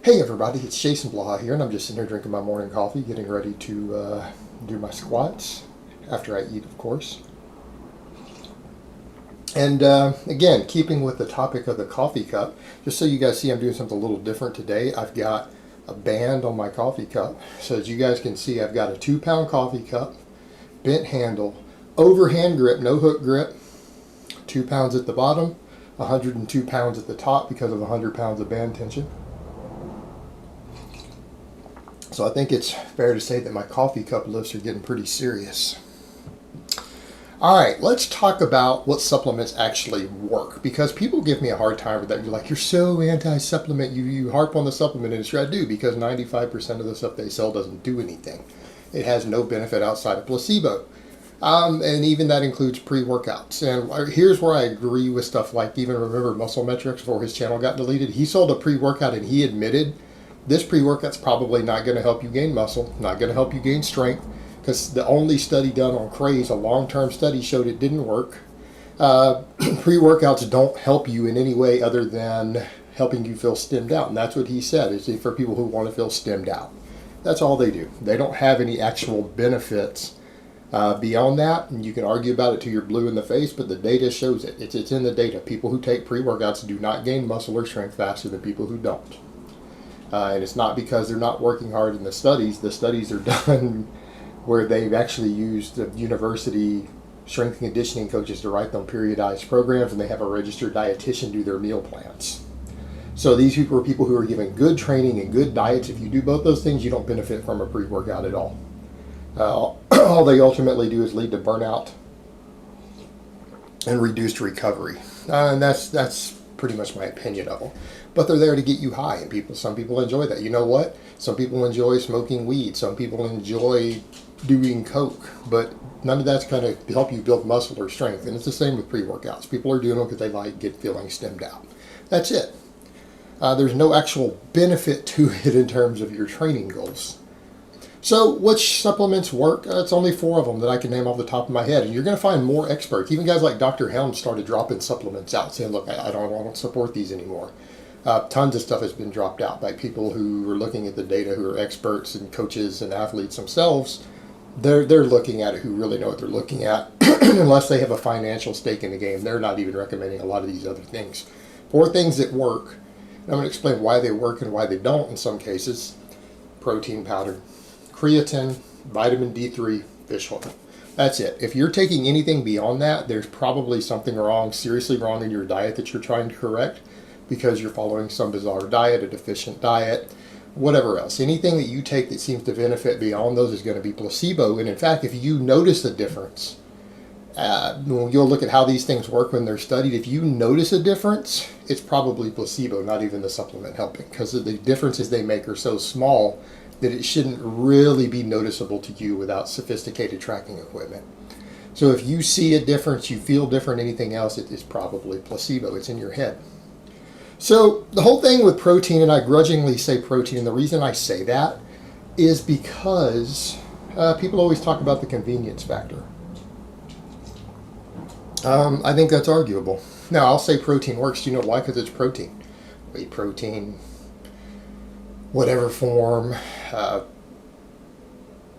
Hey everybody, it's Jason Blaha here, and I'm just sitting here drinking my morning coffee, getting ready to do my squats after I eat, of course. And again, keeping with the topic of the coffee cup, just so you guys see I'm doing something a little different today, I've got a band on my coffee cup. So as you guys can see, I've got a 2 pound coffee cup, bent handle, overhand grip, no hook grip, 2 pounds at the bottom, 102 pounds at the top because of 100 pounds of band tension. So I think it's fair to say that my coffee cup lifts are getting pretty serious. All right, let's talk about what supplements actually work, because people give me a hard time with that. You're like, you're so anti-supplement. You harp on the supplement industry. I do, because 95% of the stuff they sell doesn't do anything. It has no benefit outside of placebo. And even that includes pre-workouts. And here's where I agree with stuff like, even remember Muscle Metrics before his channel got deleted? He sold a pre-workout and he admitted this pre-workout's probably not going to help you gain muscle, not going to help you gain strength, because the only study done on craze, a long-term study, showed it didn't work. Pre-workouts don't help you in any way other than helping you feel stemmed out. And that's what he said, is for people who want to feel stemmed out. That's all they do. They don't have any actual benefits beyond that. And you can argue about it till you're blue in the face, but the data shows it. It's in the data. People who take pre-workouts do not gain muscle or strength faster than people who don't. And it's not because they're not working hard in the studies. The studies are done where they've actually used the university strength and conditioning coaches to write them periodized programs, and they have a registered dietitian do their meal plans. So these people are people who are given good training and good diets. If you do both those things, you don't benefit from a pre-workout at all. All they ultimately do is lead to burnout and reduced recovery. And that's pretty much my opinion of them. But they're there to get you high, and some people enjoy that. You know what? Some people enjoy smoking weed. Some people enjoy doing coke. But none of that's going to help you build muscle or strength. And it's the same with pre-workouts. People are doing them because they like feeling stemmed out. That's it. There's no actual benefit to it in terms of your training goals. So which supplements work? It's only 4 of them that I can name off the top of my head. And you're going to find more experts. Even guys like Dr. Helms started dropping supplements out, saying, look, I don't support these anymore. Tons of stuff has been dropped out by people who are looking at the data, who are experts and coaches and athletes themselves. They're looking at it, who really know what they're looking at. Unless they have a financial stake in the game, they're not even recommending a lot of these other things. 4 things that work. And I'm going to explain why they work and why they don't in some cases. Protein powder, creatine, vitamin D3, fish oil. That's it. If you're taking anything beyond that, there's probably something wrong, seriously wrong in your diet that you're trying to correct, because you're following some bizarre diet, a deficient diet, whatever else. Anything that you take that seems to benefit beyond those is going to be placebo. And in fact, if you notice a difference, you'll look at how these things work when they're studied. If you notice a difference, it's probably placebo, not even the supplement helping, because the differences they make are so small that it shouldn't really be noticeable to you without sophisticated tracking equipment. So if you see a difference, you feel different, anything else, it is probably placebo. It's in your head. So the whole thing with protein, and I grudgingly say protein, and the reason I say that is because people always talk about the convenience factor. I think that's arguable. Now, I'll say protein works. Do you know why? Because it's protein. Whey protein, whatever form,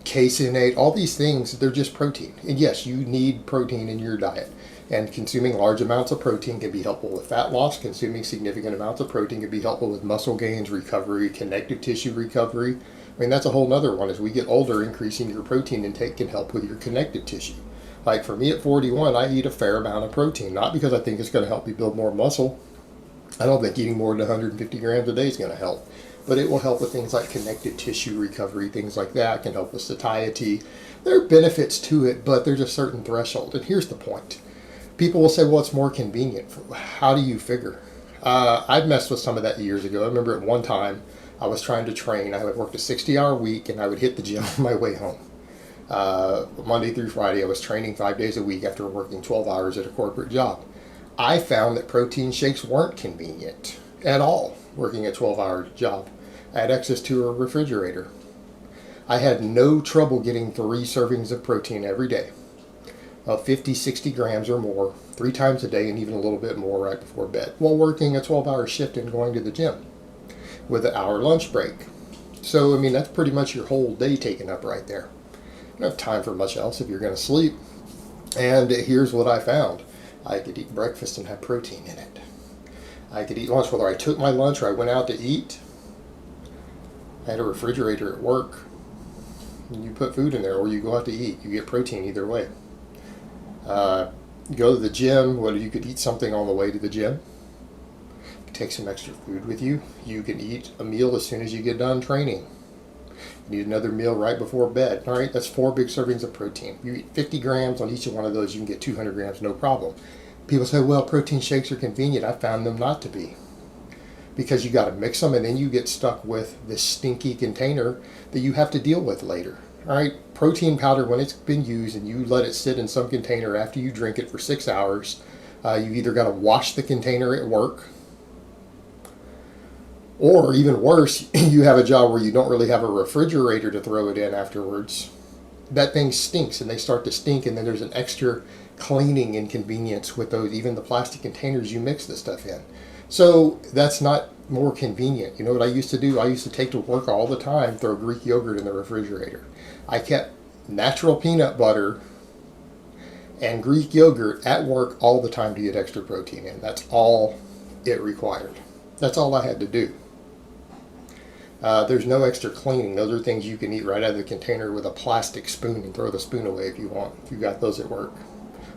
caseinate, all these things, they're just protein. And yes, you need protein in your diet. And consuming large amounts of protein can be helpful with fat loss. Consuming significant amounts of protein can be helpful with muscle gains, recovery, connective tissue recovery. I mean, that's a whole nother one. As we get older, increasing your protein intake can help with your connective tissue. Like for me at 41, I eat a fair amount of protein, not because I think it's going to help me build more muscle. I don't think eating more than 150 grams a day is going to help. But it will help with things like connective tissue recovery, things like that. It can help with satiety. There are benefits to it, but there's a certain threshold. And here's the point. People will say, well, it's more convenient. How do you figure? I've messed with some of that years ago. I remember at one time I was trying to train. I would work a 60-hour week, and I would hit the gym on my way home. Monday through Friday, I was training 5 days a week after working 12 hours at a corporate job. I found that protein shakes weren't convenient at all working a 12-hour job. I had access to a refrigerator. I had no trouble getting 3 servings of protein every day, of 50, 60 grams or more, 3 times a day, and even a little bit more right before bed, while working a 12-hour shift and going to the gym. with an hour lunch break. So, I mean, that's pretty much your whole day taken up right there. You don't have time for much else if you're going to sleep. And here's what I found. I could eat breakfast and have protein in it. I could eat lunch, whether I took my lunch or I went out to eat. I had a refrigerator at work. You put food in there, or you go out to eat. You get protein either way. Go to the gym. Well, you could eat something on the way to the gym. You can take some extra food with you. You can eat a meal as soon as you get done training. You need another meal right before bed. All right, that's 4 big servings of protein. You eat 50 grams on each one of those, you can get 200 grams, no problem. People say, well, protein shakes are convenient. I found them not to be. Because you got to mix them, and then you get stuck with this stinky container that you have to deal with later. All right, protein powder, when it's been used and you let it sit in some container after you drink it for 6 hours, you've either got to wash the container at work, or even worse, you have a job where you don't really have a refrigerator to throw it in afterwards. That thing stinks, and they start to stink, and then there's an extra cleaning inconvenience with those, even the plastic containers you mix this stuff in. So that's not more convenient. You know what I used to do? I used to take to work all the time, throw Greek yogurt in the refrigerator. I kept natural peanut butter and Greek yogurt at work all the time to get extra protein in. That's all it required. That's all I had to do. There's no extra cleaning. Those are things you can eat right out of the container with a plastic spoon and throw the spoon away if you want, if you got those at work.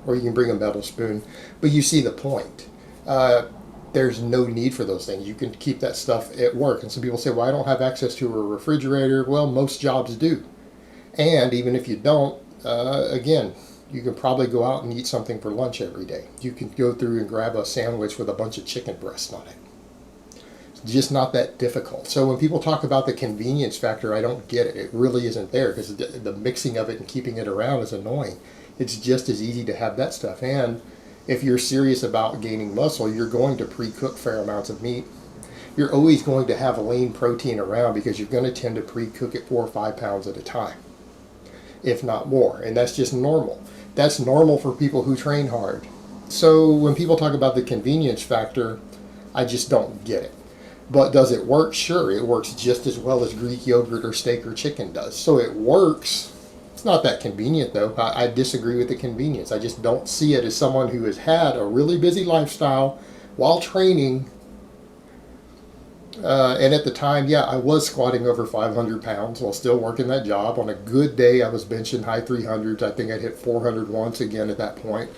Or you can bring a metal spoon. But you see the point. There's no need for those things. You can keep that stuff at work. And some people say, well, I don't have access to a refrigerator. Well, most jobs do. And even if you don't, again, you can probably go out and eat something for lunch every day. You can go through and grab a sandwich with a bunch of chicken breasts on it. It's just not that difficult. So when people talk about the convenience factor, I don't get it. It really isn't there, because the mixing of it and keeping it around is annoying. It's just as easy to have that stuff. And if you're serious about gaining muscle, you're going to pre-cook fair amounts of meat. You're always going to have a lean protein around, because you're going to tend to pre-cook it 4 or 5 pounds at a time, if not more. And that's just normal. That's normal for people who train hard. So when people talk about the convenience factor, I just don't get it. But does it work? Sure, it works just as well as Greek yogurt or steak or chicken does. So it works. It's not that convenient, though. I disagree with the convenience. I just don't see it as someone who has had a really busy lifestyle while training. And at the time, yeah, I was squatting over 500 pounds while still working that job. On a good day, I was benching high 300s. I think I'd hit 400 once again at that point.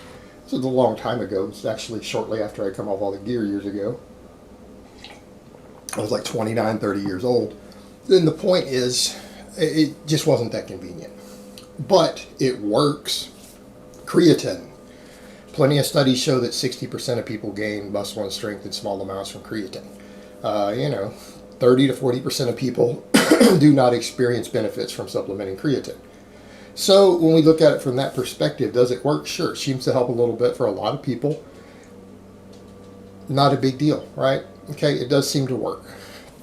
This was a long time ago. It's actually shortly after I come off all the gear years ago. I was like 29, 30 years old. Then the point is, it just wasn't that convenient. But it works. Creatine. Plenty of studies show that 60% of people gain muscle and strength in small amounts from creatine. 30 to 40% of people do not experience benefits from supplementing creatine. So when we look at it from that perspective, does it work? Sure. It seems to help a little bit for a lot of people. Not a big deal, right? Okay, it does seem to work.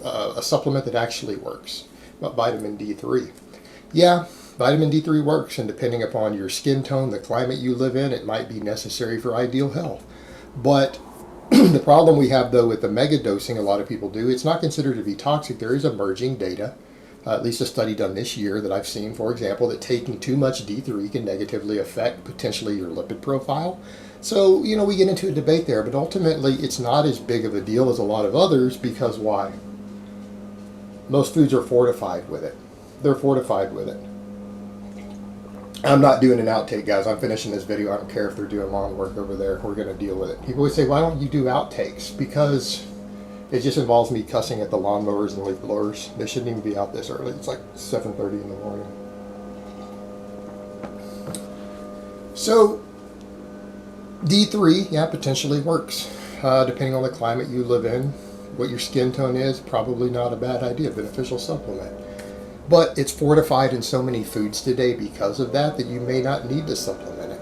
A supplement that actually works. But vitamin D3. Yeah, vitamin D3 works, and depending upon your skin tone, the climate you live in, it might be necessary for ideal health. But the problem we have, though, with the mega dosing a lot of people do, it's not considered to be toxic. There is emerging data, at least a study done this year that I've seen, for example, that taking too much D3 can negatively affect potentially your lipid profile. So, we get into a debate there, but ultimately it's not as big of a deal as a lot of others, because why? Most foods are fortified with it. They're fortified with it. I'm not doing an outtake, guys. I'm finishing this video. I don't care if they're doing lawn work over there. We're going to deal with it. People always say, why don't you do outtakes? Because it just involves me cussing at the lawnmowers and leaf blowers. They shouldn't even be out this early. It's like 7:30 in the morning. So, D3, yeah, potentially works. Depending on the climate you live in, what your skin tone is, probably not a bad idea, beneficial supplement. But it's fortified in so many foods today because of that you may not need to supplement it.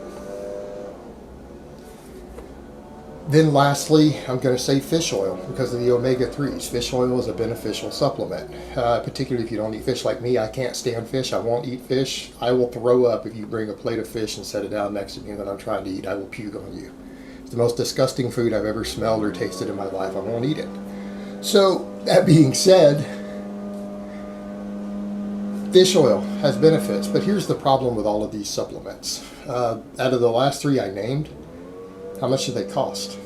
Then lastly, I'm going to say fish oil because of the omega-3s. Fish oil is a beneficial supplement, particularly if you don't eat fish like me. I can't stand fish. I won't eat fish. I will throw up if you bring a plate of fish and set it down next to me that I'm trying to eat. I will puke on you. It's the most disgusting food I've ever smelled or tasted in my life. I won't eat it. So That being said, fish oil has benefits, but here's the problem with all of these supplements. Out of the last three I named, how much do they cost?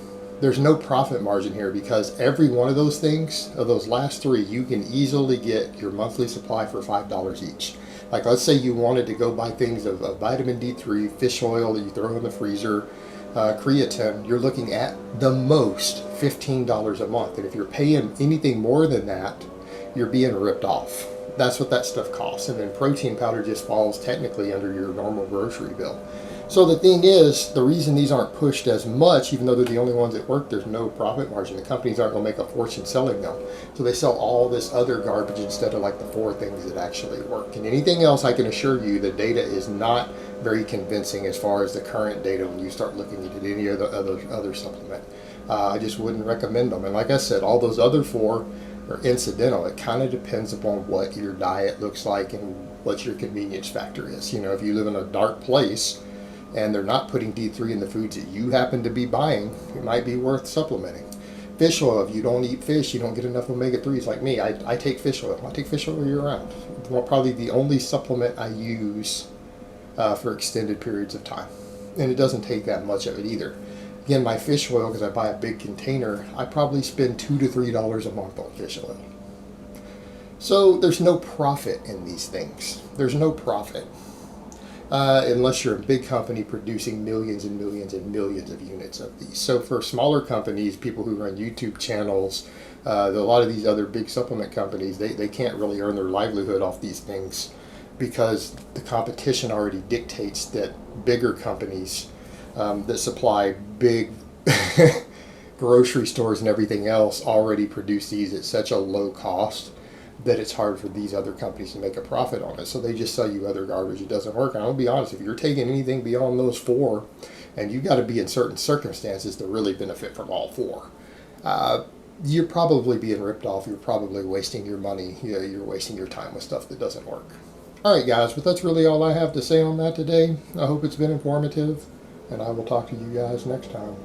There's no profit margin here because every one of those things, of those last three, you can easily get your monthly supply for $5 each. Like, let's say you wanted to go buy things of vitamin D3, fish oil that you throw in the freezer, creatine, you're looking at the most $15 a month. And if you're paying anything more than that, you're being ripped off. That's what that stuff costs. And then protein powder just falls technically under your normal grocery bill. So the thing is, the reason these aren't pushed as much, even though they're the only ones that work, there's no profit margin. The companies aren't going to make a fortune selling them. So they sell all this other garbage instead of like the four things that actually work. And anything else, I can assure you, the data is not very convincing as far as the current data when you start looking at any other supplement. I just wouldn't recommend them. And like I said, all those other four are incidental. It kind of depends upon what your diet looks like and what your convenience factor is. You know, if you live in a dark place and they're not putting D3 in the foods that you happen to be buying, it might be worth supplementing. Fish oil, if you don't eat fish, you don't get enough omega-3s like me. I take fish oil. I take fish oil year-round. Well, probably the only supplement I use for extended periods of time. And it doesn't take that much of it either. Again, my fish oil, because I buy a big container, I probably spend $2 to $3 a month on fish oil. So there's no profit in these things. There's no profit. Unless you're a big company producing millions and millions and millions of units of these. So for smaller companies, people who run YouTube channels, a lot of these other big supplement companies, they can't really earn their livelihood off these things because the competition already dictates that bigger companies that supply big grocery stores and everything else already produce these at such a low cost that it's hard for these other companies to make a profit on it. So they just sell you other garbage. It doesn't work. And I'll be honest, if you're taking anything beyond those four, and you've got to be in certain circumstances to really benefit from all four, you're probably being ripped off. You're probably wasting your money. You're wasting your time with stuff that doesn't work. All right, guys, but that's really all I have to say on that today. I hope it's been informative, and I will talk to you guys next time.